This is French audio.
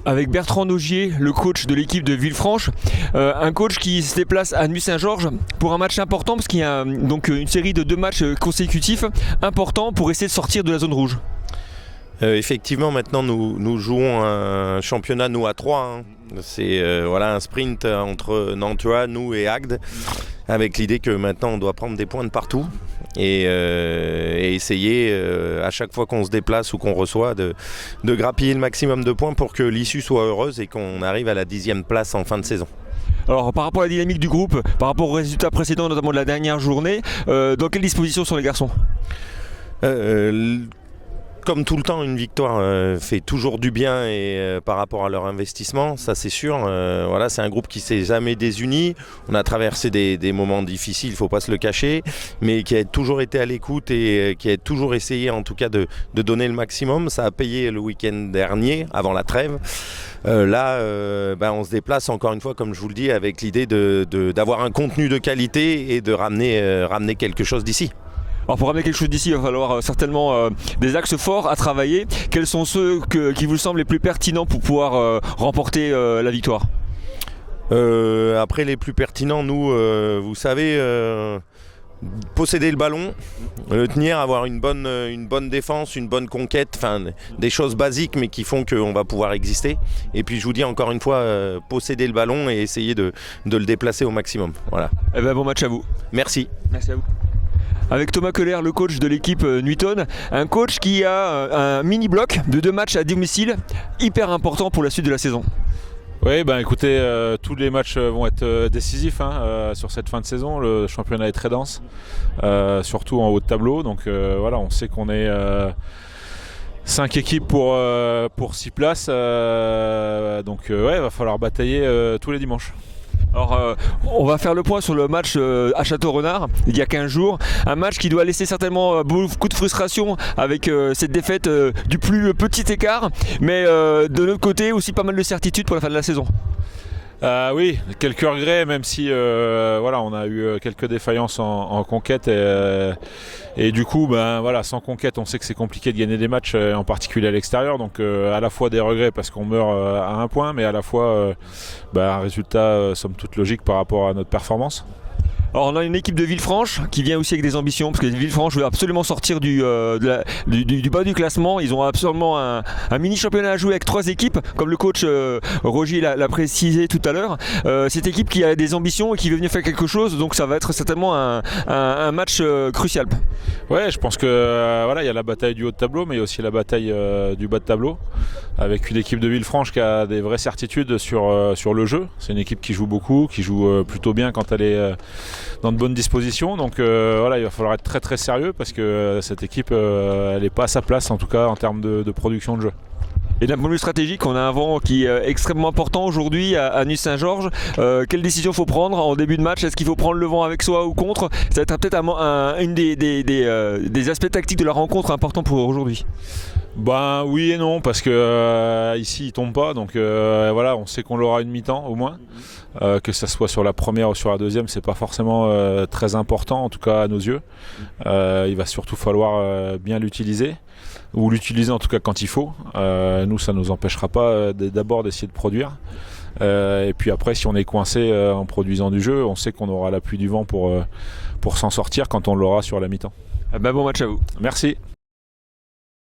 avec Bertrand Nogier, le coach de l'équipe de Villefranche. Un coach qui se déplace à Nuits-Saint-Georges pour un match important parce qu'il y a donc une série de 2 matchs consécutifs importants pour essayer de sortir de la zone rouge. Effectivement, maintenant nous jouons un championnat nous à 3. Hein. C'est un sprint entre Nantua, nous et Agde, avec l'idée que maintenant on doit prendre des points de partout et essayer à chaque fois qu'on se déplace ou qu'on reçoit de grappiller le maximum de points pour que l'issue soit heureuse et qu'on arrive à la 10e place en fin de saison. Alors par rapport à la dynamique du groupe, par rapport aux résultats précédents, notamment de la dernière journée, dans quelle disposition sont les garçons ? Comme tout le temps, une victoire fait toujours du bien et par rapport à leur investissement, ça c'est sûr. C'est un groupe qui s'est jamais désuni. On a traversé des moments difficiles, il ne faut pas se le cacher, mais qui a toujours été à l'écoute et qui a toujours essayé en tout cas de donner le maximum. Ça a payé le week-end dernier, avant la trêve. On se déplace encore une fois, comme je vous le dis, avec l'idée d'avoir un contenu de qualité et de ramener quelque chose d'ici. Alors pour ramener quelque chose d'ici, il va falloir certainement des axes forts à travailler. Quels sont ceux qui vous semblent les plus pertinents pour pouvoir remporter la victoire ? Après les plus pertinents, nous, vous savez, posséder le ballon, le tenir, avoir une bonne défense, une bonne conquête, des choses basiques mais qui font qu'on va pouvoir exister. Et puis je vous dis encore une fois, posséder le ballon et essayer de le déplacer au maximum. Voilà. Eh ben, bon match à vous. Merci. Merci à vous. Avec Thomas Keller, le coach de l'équipe Nuiton, un coach qui a un mini-bloc de 2 matchs à domicile, hyper important pour la suite de la saison. Oui, écoutez, tous les matchs vont être décisifs sur cette fin de saison. Le championnat est très dense, surtout en haut de tableau. Donc on sait qu'on est 5 équipes pour 6 places. Il va falloir batailler tous les dimanches. Alors on va faire le point sur le match à Château-Renard il y a 15 jours. Un match qui doit laisser certainement beaucoup de frustration avec cette défaite du plus petit écart. Mais de l'autre côté aussi pas mal de certitudes pour la fin de la saison. Oui, quelques regrets, même si on a eu quelques défaillances en conquête et du coup sans conquête on sait que c'est compliqué de gagner des matchs, en particulier à l'extérieur, donc à la fois des regrets parce qu'on meurt à 1 point, mais à la fois un résultat somme toute logique par rapport à notre performance. Alors on a une équipe de Villefranche qui vient aussi avec des ambitions, parce que Villefranche veut absolument sortir du bas du classement. Ils ont absolument un mini championnat à jouer avec 3 équipes, comme le coach Roger l'a précisé tout à l'heure. Cette équipe qui a des ambitions et qui veut venir faire quelque chose, donc ça va être certainement un match crucial. Ouais, je pense que il y a la bataille du haut de tableau, mais il y a aussi la bataille du bas de tableau, avec une équipe de Villefranche qui a des vraies certitudes sur le jeu. C'est une équipe qui joue beaucoup, qui joue plutôt bien quand elle est dans de bonnes dispositions, donc il va falloir être très très sérieux parce que cette équipe elle n'est pas à sa place, en tout cas en termes de production de jeu. Et d'un point de vue stratégique, on a un vent qui est extrêmement important aujourd'hui à Nuits-Saint-Georges. Quelle décision faut prendre en début de match ? Est-ce qu'il faut prendre le vent avec soi ou contre ? Ça va être peut-être une des aspects tactiques de la rencontre importants pour aujourd'hui. Oui et non, parce que ici il tombe pas, donc on sait qu'on l'aura une mi-temps au moins. Que ça soit sur la première ou sur la deuxième, c'est pas forcément très important, en tout cas à nos yeux. Il va surtout falloir bien l'utiliser, ou l'utiliser en tout cas quand il faut. Nous, ça nous empêchera pas d'abord d'essayer de produire. Et puis après, si on est coincé en produisant du jeu, on sait qu'on aura l'appui du vent pour s'en sortir quand on l'aura sur la mi-temps. Bon match à vous. Merci.